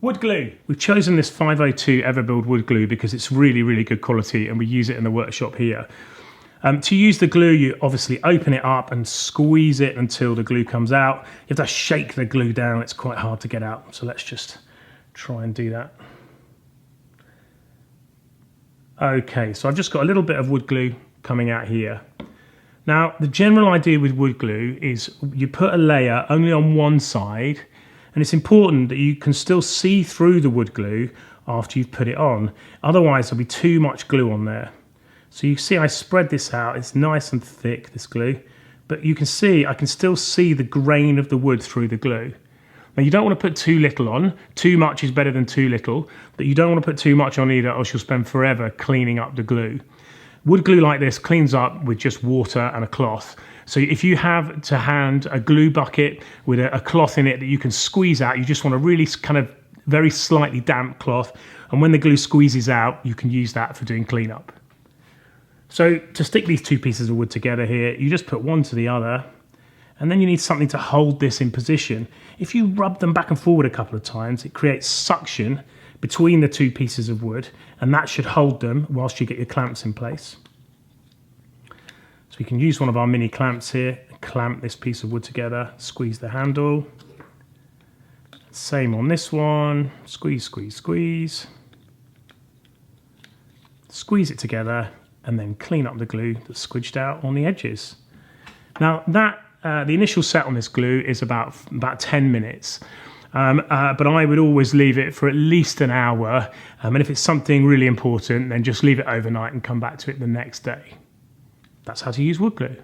Wood glue. We've chosen this 502 Everbuild wood glue because it's really, really good quality and we use it in the workshop here. To use the glue, you obviously open it up and squeeze it until the glue comes out. You have to shake the glue down, it's quite hard to get out. So let's just try and do that. Okay, so I've just got a little bit of wood glue coming out here. Now, the general idea with wood glue is you put a layer only on one side, and it's important that you can still see through the wood glue after you've put it on. Otherwise, there'll be too much glue on there. So you see I spread this out, it's nice and thick, this glue, but you can see I can still see the grain of the wood through the glue. Now you don't want to put too little on, too much is better than too little, but you don't want to put too much on either or you'll spend forever cleaning up the glue. Wood glue like this cleans up with just water and a cloth. So if you have to hand a glue bucket with a cloth in it that you can squeeze out, you just want a really kind of very slightly damp cloth, and when the glue squeezes out, you can use that for doing cleanup. So to stick these two pieces of wood together here, you just put one to the other, and then you need something to hold this in position. If you rub them back and forward a couple of times, it creates suction between the two pieces of wood, and that should hold them whilst you get your clamps in place. So we can use one of our mini clamps here, clamp this piece of wood together, squeeze the handle. Same on this one, squeeze, squeeze, squeeze. Squeeze it together and then clean up the glue that's squidged out on the edges. Now the initial set on this glue is about 10 minutes. But I would always leave it for at least an hour. And if it's something really important, then just leave it overnight and come back to it the next day. That's how to use wood glue.